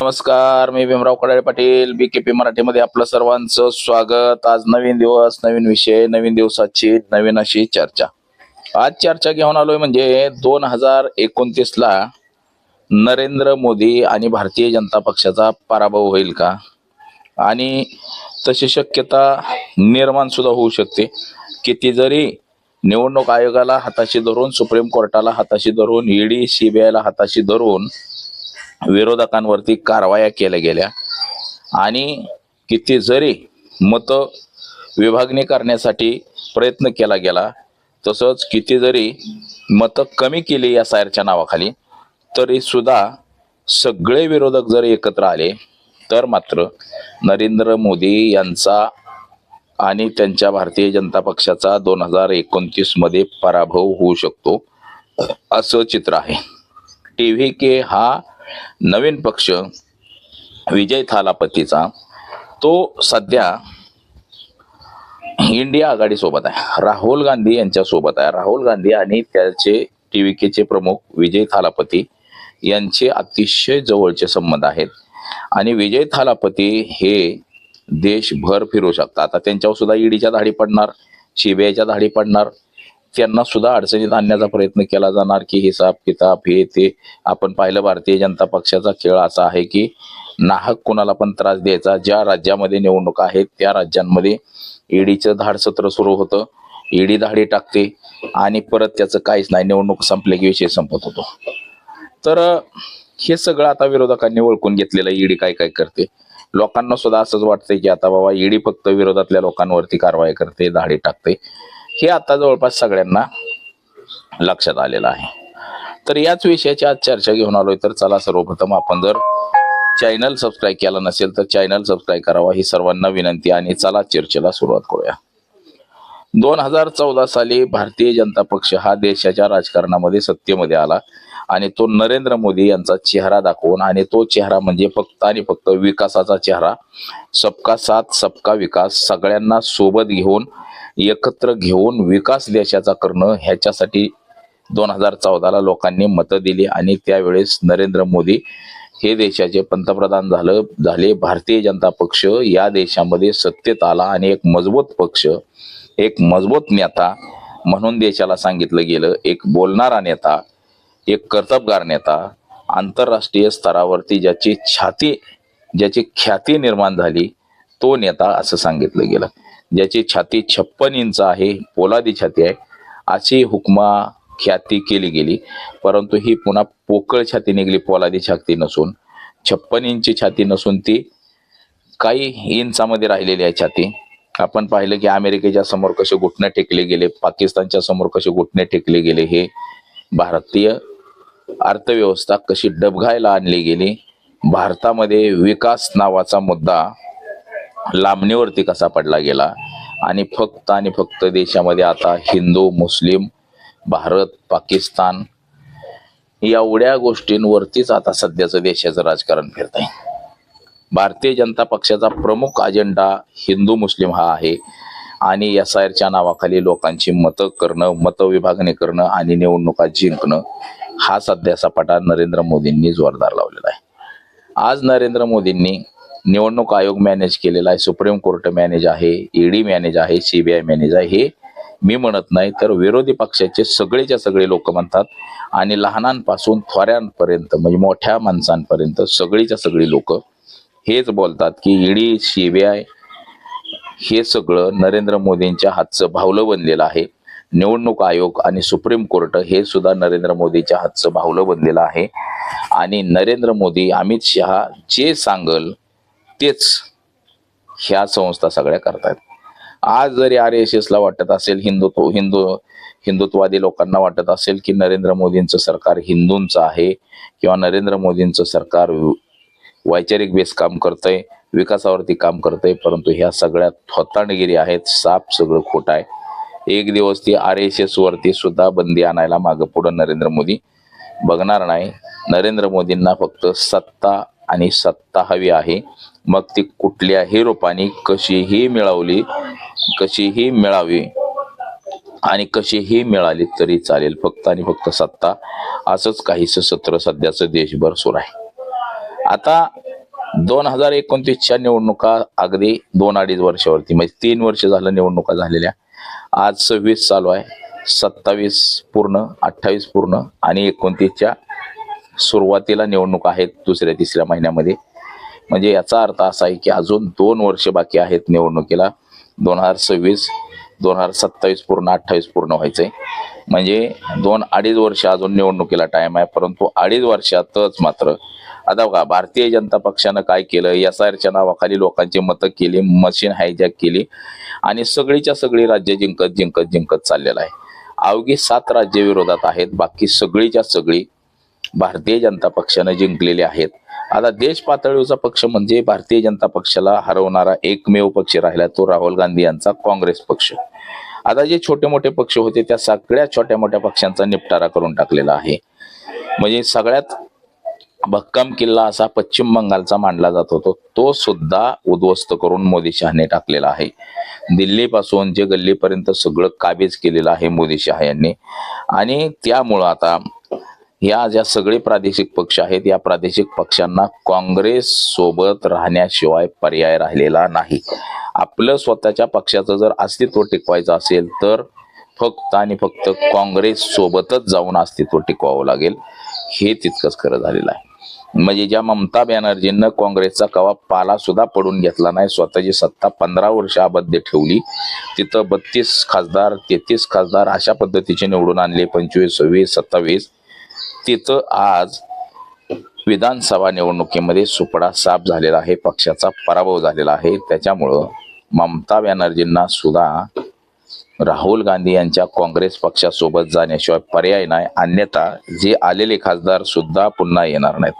नमस्कार, मी भीमराव कडाळे पाटील, BKP मराठीमध्ये आपलं सर्वांचं स्वागत. आज नवीन दिवस, नवीन विषय, नवीन दिवसाची नवीन अशी चर्चा. आज चर्चा घेऊन आलोय म्हणजे 2029ला नरेंद्र मोदी आणि भारतीय जनता पक्षाचा पराभव होईल का, आणि तशी शक्यता निर्माण सुद्धा होऊ शकते. किती जरी निवडणूक आयोगाला हाताशी धरून, सुप्रीम कोर्टाला हाताशी धरून, ED CBI ला हाताशी धरून विरोधकांवरती कारवाया केल्या गेल्या आणि किती जरी मत विभागणी करण्यासाठी प्रयत्न केला गेला, तसंच किती जरी मत कमी केली या सायरच्या नावाखाली, तरी सुद्धा सगळे विरोधक जर एकत्र आले तर मात्र नरेंद्र मोदी यांचा आणि त्यांच्या भारतीय जनता पक्षाचा 2029 मध्ये पराभव होऊ शकतो असं चित्र आहे. TVK हा नवीन पक्ष विजय थालापतीचा, तो सध्या इंडिया आघाडी सोबत आहे, राहुल गांधी यांच्या सोबत आहे. राहुल गांधी आणि त्याचे TVKचे प्रमुख विजय थालापती यांचे अतिशय जवळचे संबंध आहेत आणि विजय थालापती हे देशभर फिरू शकतात. आता त्यांच्यावर सुद्धा EDच्या धाडी पडणार, CBIच्या धाडी पडणार. त्यांना सुद्धा अडचणीत आणण्याचा प्रयत्न केला जाणार की हिसाब किताब हे ते. आपण पाहिलं, भारतीय जनता पक्षाचा खेळ असा आहे की नाहक कोणाला पण त्रास द्यायचा. ज्या राज्यामध्ये निवडणुका आहेत त्या राज्यांमध्ये EDचं धाडसत्र सुरू होतं, ED धाडी टाकते आणि परत त्याचं काहीच नाही, निवडणूक संपले की विषय संपत होतो. तर हे सगळं आता विरोधकांनी ओळखून घेतलेलं. ED काय काय करते, लोकांना सुद्धा असंच वाटतंय की आता बाबा ED फक्त विरोधातल्या लोकांवरती कारवाई करते, धाडी टाकते. हे आता जवळपास सगळ्यांना लक्षात आलेलं आहे. तर याच विषयाची आज चर्चा घेऊन आलोय. तर चला, सर्वप्रथम आपण जर चॅनल सबस्क्राईब केला नसेल तर चॅनल सबस्क्राईब करावा, ही सर्वांना विनंती. आणि चला चर्चेला सुरुवात करूया. 2014 साली भारतीय जनता पक्ष हा देशाच्या राजकारणामध्ये सत्तेमध्ये आला आणि तो नरेंद्र मोदी यांचा चेहरा दाखवून, आणि तो चेहरा म्हणजे फक्त आणि फक्त विकासाचा चेहरा. सबका साथ सबका विकास, सगळ्यांना सोबत घेऊन, एकत्र घेऊन विकास देशाचा करणं, ह्याच्यासाठी 2014ला लोकांनी मतं दिली आणि त्यावेळेस नरेंद्र मोदी हे देशाचे पंतप्रधान झाले. भारतीय जनता पक्ष या देशामध्ये सत्तेत आला आणि एक मजबूत पक्ष, एक मजबूत नेता म्हणून देशाला सांगितलं गेलं. एक बोलणारा नेता, एक कर्तबगार नेता, आंतरराष्ट्रीय स्तरावरती ज्याची ख्याती निर्माण झाली तो नेता असं सांगितलं गेलं. ज्याची छाती 56 इंच आहे, पोलादी छाती आहे, अशी हुकमा ख्याती केली गेली. परंतु ही पुन्हा पोकळ छाती निघली, पोलादी छाती नसून, 56 इंची छाती नसून ती काही इंचामध्ये राहिलेली आहे छाती. आपण पाहिलं की अमेरिकेच्या समोर कसे घुटणे टेकले गेले, पाकिस्तानच्या समोर कसे घुटणे टेकले गेले, हे भारतीय अर्थव्यवस्था कशी डबघायला आणली गेली, भारतामध्ये विकास नावाचा मुद्दा लांबणीवरती कसा पडला गेला, आणि फक्त देशामध्ये आता हिंदू, मुस्लिम, भारत, पाकिस्तान एवढ्या गोष्टींवरतीच आता सध्याचं देशाचं राजकारण फिरत आहे. भारतीय जनता पक्षाचा प्रमुख अजेंडा हिंदू मुस्लिम हा आहे आणि SIRच्या नावाखाली लोकांची मतं करणं, मतविभागणी करणं आणि निवडणुका जिंकणं, हा सध्या सपाटा नरेंद्र मोदींनी जोरदार लावलेला आहे. आज नरेंद्र मोदींनी निवडणूक आयोग मॅनेज केलेला आहे, सुप्रीम कोर्ट मॅनेज आहे, ED मॅनेज आहे, CBI मॅनेज आहे. हे मी म्हणत नाही, तर विरोधी पक्षाचे सगळेच्या सगळे लोक म्हणतात. आणि लहानांपासून थोऱ्यांपर्यंत, म्हणजे मोठ्या माणसांपर्यंत सगळीच्या सगळी लोक हेच बोलतात की ED CBI हे सगळं नरेंद्र मोदींच्या हातचं भावलं बनलेलं आहे. निवडणूक आयोग आणि सुप्रीम कोर्ट हे सुद्धा नरेंद्र मोदीच्या हातचं भावलं बनलेलं आहे. आणि नरेंद्र मोदी, अमित शहा जे सांगल तेच ह्या संस्था सगळ्या करतात. आज जरी RSS ला वाटत असेल, हिंदुत्ववादी लोकांना वाटत असेल की नरेंद्र मोदींचं सरकार हिंदूंचं आहे किंवा नरेंद्र मोदींचं सरकार वैचारिक बेस काम करतंय, विकासावरती काम करतंय, परंतु ह्या सगळ्या थोतांडगिरी आहेत. साप सगळं खोट आहे. एक दिवस ती RSS वरती सुद्धा बंदी आणायला मागं पुढं नरेंद्र मोदी बघणार नाही. नरेंद्र मोदींना फक्त सत्ता आणि सत्ता हवी आहे. मग ती कुठल्याही रूपाने कशीही मिळावी आणि कशीही मिळाली तरी चालेल, फक्त आणि फक्त सत्ता. असंच काहीसं सत्र सध्याचं देशभर सुरू आहे. आता 2029च्या निवडणुका अगदी 2-2.5 वर्षावरती, म्हणजे 3 वर्ष झालं निवडणुका झालेल्या. आज 26 चालू आहे, 27 पूर्ण, 28 पूर्ण आणि 29च्या सुरुवातीला निवडणूक आहेत दुसऱ्या तिसऱ्या महिन्यामध्ये. म्हणजे याचा अर्थ असा आहे की अजून 2 वर्ष बाकी आहेत निवडणुकीला. 2026, 2027 पूर्ण, 28 पूर्ण व्हायचंय. म्हणजे 2-2.5 वर्ष अजून निवडणुकीला टाइम आहे. परंतु 2.5 वर्षातच मात्र आता बघा, भारतीय जनता पक्षानं काय केलं, SIRच्या नावाखाली लोकांची मतं केली, मशीन हायजॅक केली आणि सगळीच्या सगळी राज्य जिंकत जिंकत जिंकत चाललेलं आहे. अवघी 7 राज्य विरोधात आहेत, बाकी सगळीच्या सगळी भारतीय जनता पक्षानं जिंकलेले आहेत. आता देश पातळीवरचा पक्ष म्हणजे भारतीय जनता पक्षाला हरवणारा एकमेव पक्ष राहिला तो राहुल गांधी यांचा काँग्रेस पक्ष. आता जे छोटे मोठे पक्ष होते त्या सगळ्या छोट्या मोठ्या पक्षांचा निपटारा करून टाकलेला आहे. म्हणजे सगळ्यात भक्कम किल्ला असा पश्चिम बंगालचा मानला जात होता, तो सुद्धा उद्ध्वस्त करून मोदी शहाने टाकलेला आहे. दिल्लीपासून जे गल्लीपर्यंत सगळं काबीज केलेलं आहे मोदी शहा यांनी. आणि त्यामुळं आता या ज्या सगळे प्रादेशिक पक्ष आहेत या प्रादेशिक पक्षांना काँग्रेस सोबत राहण्याशिवाय पर्याय राहिलेला नाही. आपलं स्वतःच्या पक्षाचं जर अस्तित्व टिकवायचं असेल तर फक्त आणि फक्त काँग्रेस सोबतच जाऊन अस्तित्व टिकवावं लागेल. हे तितकंच खरं झालेलं आहे. म्हणजे ज्या ममता बॅनर्जींना काँग्रेसचा कवा पाला सुद्धा पडून घेतला नाही, स्वतःची सत्ता 15 वर्ष अबाध्य ठेवली, तिथं 32 खासदार 33 खासदार अशा पद्धतीचे निवडून आणले, 25, 26, 27. तिथं आज विधानसभा निवडणुकीमध्ये सुपडा साफ झालेला आहे, पक्षाचा पराभव झालेला आहे. त्याच्यामुळं ममता बॅनर्जींना सुद्धा राहुल गांधी यांच्या काँग्रेस पक्षासोबत जाण्याशिवाय पर्याय नाही, अन्यथा जे आलेले खासदार सुद्धा पुन्हा येणार नाहीत.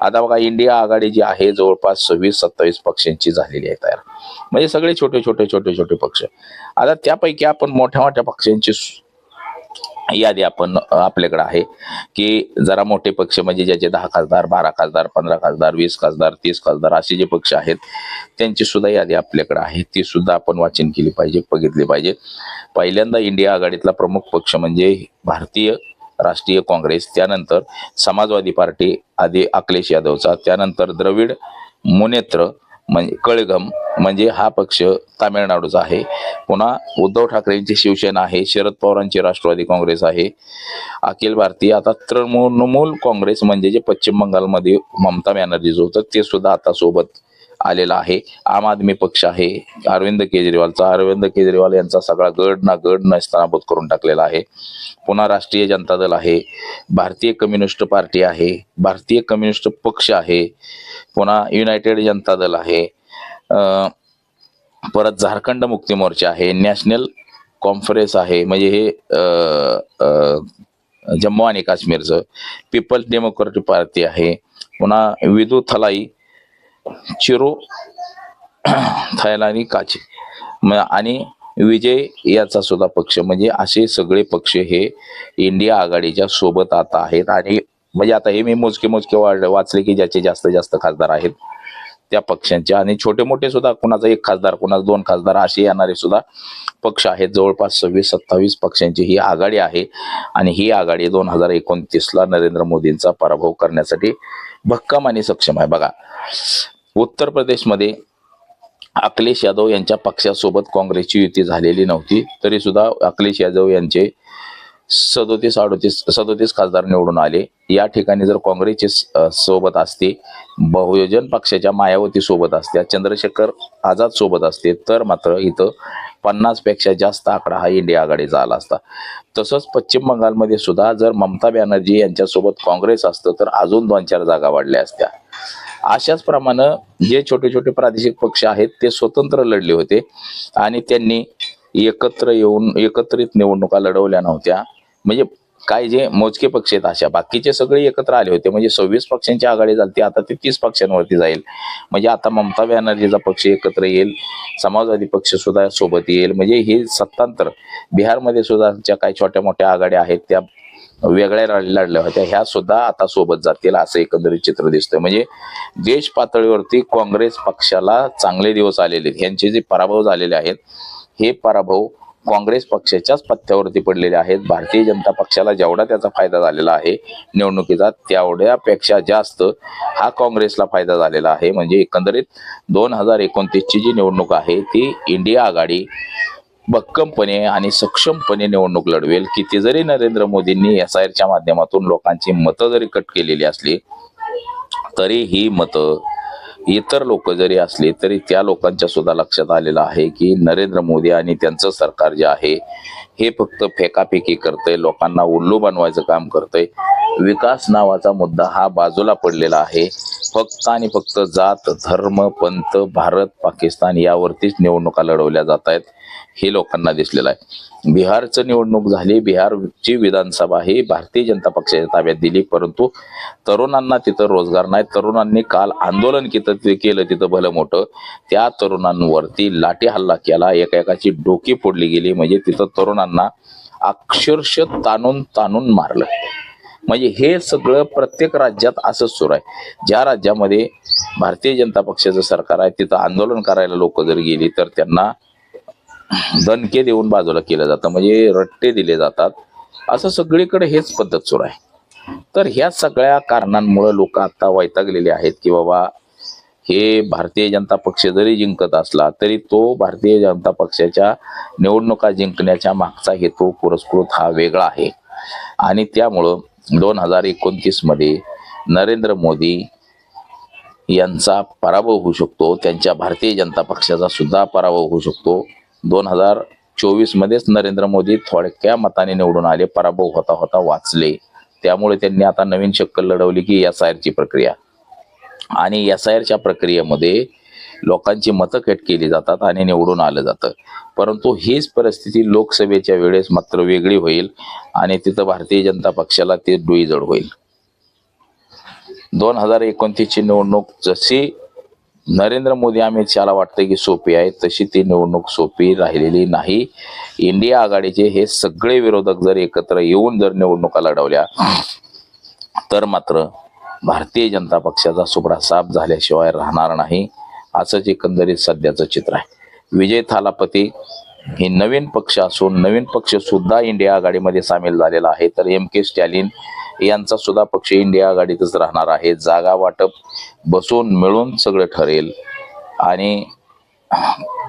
आता बघा, इंडिया आघाडी जी आहे जवळपास 26-27 पक्षांची झालेली आहे तयार, म्हणजे सगळे छोटे छोटे छोटे छोटे पक्ष. आता त्यापैकी आपण मोठ्या मोठ्या पक्षांची यादी आपण आपल्याकडे आहे की जरा मोठे पक्ष म्हणजे ज्याचे 10 खासदार 12 खासदार 15 खासदार 20 खासदार 30 खासदार असे जे पक्ष आहेत त्यांची सुद्धा यादी आपल्याकडे आहे, ती सुद्धा आपण वाचन केली पाहिजे, बघितली पाहिजे. पहिल्यांदा इंडिया आघाडीतला प्रमुख पक्ष म्हणजे भारतीय राष्ट्रीय काँग्रेस, त्यानंतर समाजवादी पार्टी आधी अखिलेश यादवचा, त्यानंतर द्रविड मुनेत्र म्हणजे कळघम म्हणजे हा पक्ष तामिळनाडूचा आहे, पुन्हा उद्धव ठाकरेंची शिवसेना आहे, शरद पवारांची राष्ट्रवादी काँग्रेस आहे, अखिल भारतीय आता तृणमूल काँग्रेस म्हणजे जे पश्चिम बंगालमध्ये ममता बॅनर्जी होतं ते सुद्धा आता सोबत आलेला आहे. आम आदमी पक्ष आहे अरविंद केजरीवालचा, अरविंद केजरीवाल यांचा सगळा गड नस्तानाबूत करून टाकलेला आहे. पुन्हा राष्ट्रीय जनता दल आहे, भारतीय कम्युनिस्ट पार्टी आहे, भारतीय कम्युनिस्ट पक्ष आहे, पुन्हा युनायटेड जनता दल आहे, परत झारखंड मुक्ती मोर्चा आहे, नॅशनल कॉन्फरन्स आहे म्हणजे हे जम्मू आणि काश्मीरचं, पीपल्स डेमोक्रेटिक पार्टी आहे, पुन्हा विदू थलाई चिरो थैलानी काचे आणि विजय याचा सुद्धा पक्ष, म्हणजे असे सगळे पक्ष हे इंडिया आघाडीच्या सोबत आता आहेत. आणि म्हणजे आता हे मी मोजके वाचले की ज्याचे जास्त खासदार आहेत त्या पक्षांचे, आणि छोटे मोठे सुद्धा कुणाचा 1 खासदार कुणाचा 2 खासदार असे येणारे सुद्धा पक्ष आहेत. जवळपास 26-27 पक्षांची ही आघाडी आहे आणि ही आघाडी 2029ला नरेंद्र मोदींचा पराभव करण्यासाठी भक्कम आणि सक्षम आहे. बघा, उत्तर प्रदेशमध्ये अखिलेश यादव यांच्या पक्षासोबत काँग्रेसची युती झालेली नव्हती, तरी सुद्धा अखिलेश यादव यांचे 37 खासदार निवडून आले. या ठिकाणी जर काँग्रेसचे सोबत असते, बहुजन पक्षाच्या मायावती सोबत असते, चंद्रशेखर आझाद सोबत असते, तर मात्र इथं 50 पेक्षा जास्त आकडा हा इंडिया आघाडीचा आला असता. तसंच पश्चिम बंगालमध्ये सुद्धा जर ममता बॅनर्जी यांच्यासोबत काँग्रेस असतं तर अजून 2-4 जागा वाढल्या असत्या. अशाच प्रमाणे जे छोटे छोटे प्रादेशिक पक्ष आहेत ते स्वतंत्र लढले होते आणि त्यांनी एकत्र येऊन एकत्रित निवडणुका लढवल्या नव्हत्या. म्हणजे काय जे मोजके पक्ष आहेत अशा बाकीचे सगळे एकत्र आले होते, म्हणजे 26 पक्षांची आघाडी झाली, आता ते 30 पक्षांवरती जाईल. म्हणजे आता ममता बॅनर्जीचा पक्ष एकत्र येईल, समाजवादी पक्ष सुद्धा सोबत येईल, म्हणजे हे सत्तांतर. बिहारमध्ये सुद्धा ज्या काही छोट्या मोठ्या आघाड्या आहेत त्या वेगळ्या लढल्या होत्या, ह्या सुद्धा आता सोबत जातील असं एकंदरीत चित्र दिसतंय. म्हणजे देश पातळीवरती काँग्रेस पक्षाला चांगले दिवस आलेले आहेत. यांचे जे पराभव झालेले आहेत हे पराभव काँग्रेस पक्षाच्याच पत्त्यावरती पडलेले आहेत. भारतीय जनता पक्षाला जेवढा त्याचा फायदा झालेला आहे निवडणुकीचा, तेवढ्यापेक्षा जास्त हा काँग्रेसला फायदा झालेला आहे. म्हणजे एकंदरीत 2029 ची जी निवडणूक आहे ती इंडिया आघाडी भक्कमपणे आणि सक्षमपणे निवडणूक लढवेल. किती जरी नरेंद्र मोदींनी SIRच्या माध्यमातून लोकांची मतं जरी कट केलेली असली तरी ही मतं इतर लोक जरी असले तरी त्या लोकांच्या सुद्धा लक्षात आलेलं आहे की नरेंद्र मोदी आणि त्यांचं सरकार जे आहे हे फक्त फेकाफेकी करतंय, लोकांना उल्लू बनवायचं काम करतंय. विकास नावाचा मुद्दा हा बाजूला पडलेला आहे. फक्त आणि फक्त जात, धर्म, पंथ, भारत, पाकिस्तान यावरतीच निवडणुका लढवल्या जात आहेत हे लोकांना दिसलेलं आहे. बिहारचं निवडणूक झाली, बिहारची विधानसभा ही भारतीय जनता पक्षाच्या ताब्यात दिली, परंतु तरुणांना तिथं रोजगार नाही. तरुणांनी काल आंदोलन केलं तिथं भलं मोठं. त्या तरुणांवरती लाठी हल्ला केला, एकाची डोकी फोडली गेली. म्हणजे तिथं तरुणांना अक्षरशः ताणून ताणून मारलं. म्हणजे हे सगळं प्रत्येक राज्यात असंच सुरू आहे. ज्या राज्यामध्ये भारतीय जनता पक्षाचं सरकार आहे तिथं आंदोलन करायला लोक जर गेली तर त्यांना दणके देऊन बाजूला केलं जातं, म्हणजे रट्टे दिले जातात. असं सगळीकडे हेच पद्धत सुरू आहे. तर ह्या सगळ्या कारणांमुळे लोक आता वैतागलेले आहेत की बाबा हे भारतीय जनता पक्ष जरी जिंकत असला तरी तो भारतीय जनता पक्षाच्या निवडणुका जिंकण्याच्या मागचा हेतू पुरस्कृत हा वेगळा आहे. आणि त्यामुळं 2029 मध्ये नरेंद्र मोदी यांचा पराभव होऊ शकतो, त्यांच्या भारतीय जनता पक्षाचा सुद्धा पराभव होऊ शकतो. 2024 मध्येच नरेंद्र मोदी थोडक्या मताने निवडून आले, पराभव होता होता वाचले. त्यामुळे त्यांनी आता नवीन शक्कल लढवली की SIRची प्रक्रिया. आणि SIRच्या प्रक्रियेमध्ये लोकांची मतं कट केली जातात आणि निवडून आलं जातं. परंतु हीच परिस्थिती लोकसभेच्या वेळेस मात्र वेगळी होईल आणि तिथं भारतीय जनता पक्षाला ते डोईजड होईल. 2029 ची निवडणूक जशी नरेंद्र मोदी अमित शहाला वाटतं की सोपी आहे तशी ती निवडणूक सोपी राहिलेली नाही. इंडिया आघाडीचे हे सगळे विरोधक जर एकत्र येऊन जर निवडणुका लढवल्या तर मात्र भारतीय जनता पक्षाचा सुपडा साफ झाल्याशिवाय राहणार नाही. असंच एकंदरीत सध्याचं चित्र आहे. विजय थालापती ही नवीन पक्ष असून नवीन पक्ष सुद्धा इंडिया आघाडीमध्ये सामील झालेला आहे. तर MK स्टॅलिन यांचा सुद्धा पक्ष इंडिया आघाडीतच राहणार आहे. जागा वाटप बसून मिळून सगळं ठरेल. आणि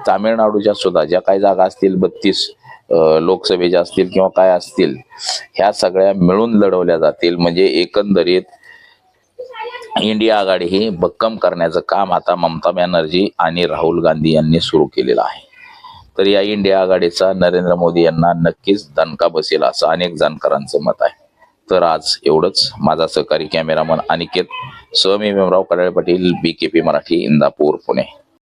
तामिळनाडूच्या सुद्धा ज्या काही जागा असतील 32 लोकसभेच्या असतील किंवा काय असतील ह्या सगळ्या मिळून लढवल्या जातील. म्हणजे एकंदरीत इंडिया आघाडी ही भक्कम करण्याचं काम आता ममता बॅनर्जी आणि राहुल गांधी यांनी सुरू केलेलं आहे. तर या इंडिया आघाडीचा नरेंद्र मोदी यांना नक्कीच दणका बसेल असं अनेक जाणकारांचं मत आहे. तर आज एवढंच. माझा सहकारी कॅमेरामन अनिकेत सह मी भीमराव कडाळे पाटील, BKP मराठी, इंदापूर, पुणे.